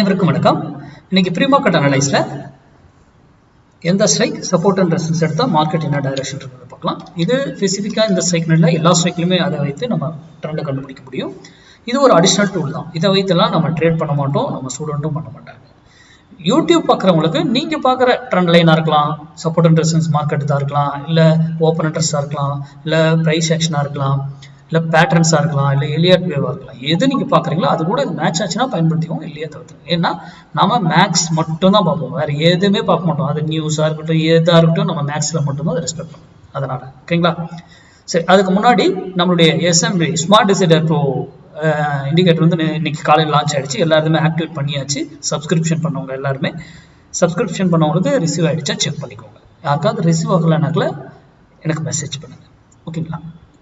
அனைவருக்கும் வணக்கம். இன்னைக்கு ப்ரீ மார்க்கெட் அனலைஸ்ல எந்த ஸ்ட்ரைக் சப்போர்ட் அண்ட் ரெசிஸ்டன்ஸ் எடுத்தா மார்க்கெட் என்ன டைரக்ஷன் இருக்குன்னு பார்க்கலாம். இது ஸ்பெசிஃபிக்கா இந்த ஸ்ட்ரைக்ல எல்லா ஸ்ட்ரைக்லையுமே அதை வைத்து நம்ம ட்ரெண்டை கண்டுபிடிக்க முடியும். இது ஒரு அடிஷனல் டூல் தான். இதை வைத்துலாம் நம்ம ட்ரேட் பண்ண மாட்டோம், நம்ம ஸ்டூடெண்ட்டும் பண்ண மாட்டாங்க. யூடியூப் பார்க்குறவங்களுக்கு நீங்க பார்க்குற ட்ரெண்ட் லைனா இருக்கலாம், சப்போர்ட் அண்ட் ரெசிஸ்டன்ஸ் மார்க்கெட் தான் இருக்கலாம், இல்லை ஓப்பன் இன்ட்ரெஸ்டா இருக்கலாம், இல்லை ப்ரைஸ் ஆக்ஷனா இருக்கலாம், இல்லை பேட்டர்ன்ஸாக இருக்கலாம், இல்லை எலியட் வேவாக இருக்கலாம். எது நீங்கள் பார்க்குறீங்களோ அது கூட இது மேட்ச் ஆச்சுன்னா பயன்படுத்திக்கோங்க, இல்லையா தவிர்த்து. ஏன்னா நம்ம மேக்ஸ் மட்டும் தான் பார்ப்போம், வேறு எதுவுமே பார்க்க மாட்டோம். அது நியூஸாக இருக்கட்டும், எதாக இருக்கட்டும், நம்ம மேக்ஸில் மட்டும்தான் அதை ரெஸ்பெக்ட் பண்ணுவோம். அதனால் ஓகேங்களா. சரி, அதுக்கு முன்னாடி நம்மளுடைய SMP smart decider bro indicator வந்து இன்னைக்கு காலையில் லான்ச் ஆகிடுச்சு. எல்லாருமே ஆக்டிவேட் பண்ணியாச்சு. சப்ஸ்கிரிப்ஷன் பண்ணவங்க எல்லாருமே சப்ஸ்கிரிப்ஷன் பண்ணவங்களுக்கு ரிசீவ் ஆகிடுச்சா செக் பண்ணிக்கோங்க. யாருக்காவது ரிசீவ் ஆகலைனாக்கல எனக்கு மெசேஜ் பண்ணுங்க, ஓகேங்களா.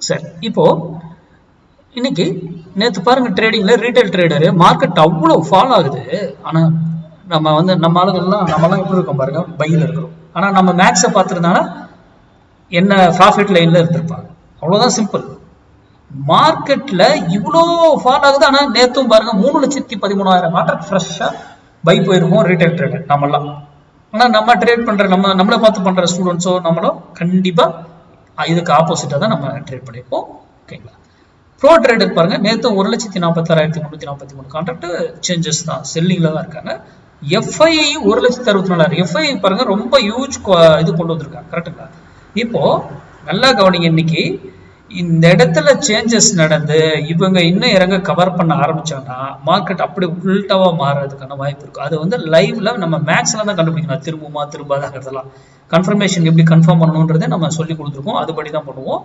சரி, இப்போ இன்னைக்கு நேற்று பாருங்க ட்ரேடிங்ல ரீட்டைல் ட்ரேடரு மார்க்கெட் அவ்வளோ ஃபால் ஆகுது. ஆனால் நம்ம ஆளுங்கள்லாம் எப்படி இருக்கோம் பாருங்க, பையில் இருக்கிறோம். ஆனால் நம்ம மேக்ஸை பார்த்துருந்தாங்கன்னா என்ன ப்ராஃபிட் லைன்ல இருந்திருப்பாங்க. அவ்வளோதான் சிம்பிள். மார்க்கெட்ல இவ்வளோ ஃபால் ஆகுது. ஆனால் நேற்றும் பாருங்க 3,13,000 மார்க்கெட் ஃப்ரெஷ்ஷாக பை போயிருக்கோம் ரீட்டைல் ட்ரேடர் நம்மளாம். ஆனால் நம்ம ட்ரேட் பண்ற நம்மளை பார்த்து பண்ற ஸ்டூடெண்ட்ஸோ நம்மளும் கண்டிப்பா இதுக்கு ஆப்போசிட்டா தான் நம்ம ட்ரேட் பண்ணியிருப்போம், ஓகேங்களா. ப்ரோ ட்ரேடர் பாருங்க நேற்று 1,46,343 கான்ட்ராக்ட் சேஞ்சஸ் தான், செல்லிங்ல தான் இருக்காங்க. எஃப்ஐ 1,64,000. எஃப்ஐ பாருங்க ரொம்ப ஹியூஜ் இது கொண்டு வந்திருக்காங்க, கரெக்டுங்களா. இப்போ நல்லா கவனிங்க, இன்னைக்கு இந்த இடத்துல சேஞ்சஸ் நடந்து இவங்க இன்னும் இறங்க கவர் பண்ண ஆரம்பிச்சாங்கன்னா மார்க்கெட் அப்படி உள்டாவா மாறதுக்கான வாய்ப்பு இருக்கு. அது வந்து லைவ்ல நம்ம மேக்ஸ்ல தான் கண்டுபிடிக்கணும், திரும்பாதாங்கிறதெல்லாம். கன்ஃபர்மேஷன் எப்படி கன்ஃபார்ம் பண்ணணுன்றதை நம்ம சொல்லி கொடுத்துருக்கோம், அதுபடி தான் பண்ணுவோம்.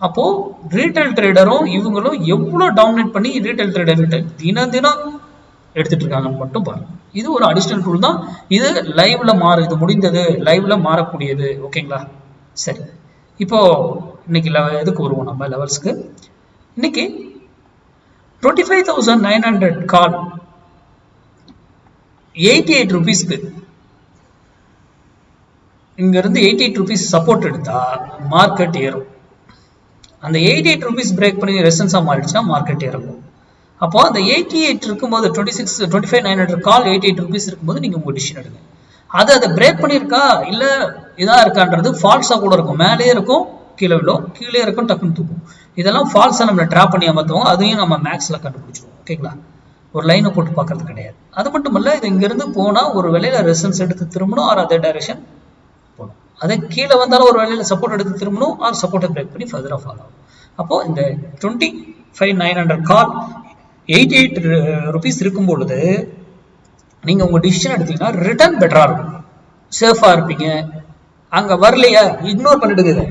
அப்போ ரீட்டைல் ட்ரேடரும் இவங்களும் எவ்வளவு டாமினேட் பண்ணி ரீட்டைல் ட்ரேடர் தினம் எடுத்துட்டு இருக்காங்கன்னு மட்டும் பாருங்க. இது ஒரு அடிஷனல் டூல் தான். இது லைவ்ல இது முடிந்தது, லைவ்ல மாறக்கூடியது, ஓகேங்களா. சரி, இப்போ இன்னைக்கு எதுக்கு வருவோம் நம்ம லெவல்ஸ்க்கு. இன்னைக்கு 25,900 கால் 88 ரூபீஸ்க்கு இங்க இருந்து 88 ரூபீஸ் சப்போர்ட் எடுத்தா மார்க்கெட் ஏறும். அந்த 88 ரூபீஸ் பிரேக் பண்ணி ரெசிஸ்டன்ஸா மாறிடுச்சுன்னா மார்க்கெட் இறங்கும். அப்போ அந்த 88 இருக்கும்போது 25,900 கால் 88 ரூபீஸ் இருக்கும்போது நீங்க உங்க டிசிஷன் எடுங்க. அதை பிரேக் பண்ணியிருக்கா இல்ல இதா இருக்கான்றது ஃபால்ஸா கூட இருக்கும். மேலே இருக்கும், கீழே விழும், கீழே இருக்கும், டக்குன்னு தூக்கும். இதெல்லாம் ஃபால்ஸா நம்மளை ட்ராப் பண்ணி அமர்த்துவோம். அதையும் நம்ம மேக்ஸ்ல கண்டுபிடிச்சிருவோம், ஓகேங்களா. ஒரு லைனை போட்டு பார்க்கறது கிடையாது. அது மட்டும் இல்ல, இது இங்கிருந்து போனா ஒரு வேலையில ரெசிஸ்டன்ஸ் எடுத்து திரும்பணும், ஆர் அதே டைரக்ஷன் போகணும். அதே கீழே வந்தாலும் ஒரு வேலையில சப்போர்ட் எடுத்து திரும்பணும், ஆர் சப்போர்ட்டை பிரேக் பண்ணி ஃபர்தரா ஃபாலோ ஆகும். அப்போ இந்த 25,900 கால் 88 ரூபீஸ் இருக்கும் பொழுது நீங்க உங்க டிசிஷன் எடுத்தீங்கன்னா ரிட்டர்ன் பெட்டரா இருக்கும், சேஃபா இருப்பீங்க. அங்க வரலையா இக்னோர் பண்ணிடுங்க.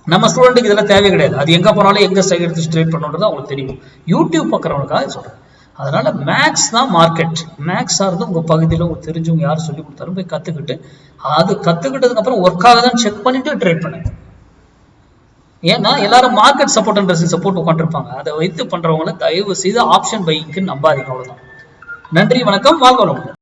நம்ம ஸ்டூடெண்ட்டுக்கு இதெல்லாம் தேவை கிடையாது. அது எங்க போனாலும் எங்க சைடு எடுத்து ஸ்ட்ரேட் பண்ணணுன்றது அவங்களுக்கு தெரியும். யூடியூப் பார்க்குறவங்களுக்காக சொல்றேன். அதனால மேக்ஸ் தான் மார்க்கெட். மேக்ஸ் ஆகிறது உங்க பகுதியில் உங்களுக்கு தெரிஞ்சவங்க யார் சொல்லி கொடுத்தாலும் போய் கத்துக்கிட்டு, அது கத்துக்கிட்டதுக்கு அப்புறம் ஒர்க் ஆகுதான்னு செக் பண்ணிட்டு ட்ரேட் பண்ணுங்க. ஏன்னா எல்லாரும் market support and resistance support உட்காந்துருப்பாங்க. அதை வைத்து பண்றவங்களை தயவு செய்து ஆப்ஷன் பைக்கு நம்பாதீங்க, அவ்வளவுதான். நன்றி, வணக்கம், வாழ்க வளமுடன்.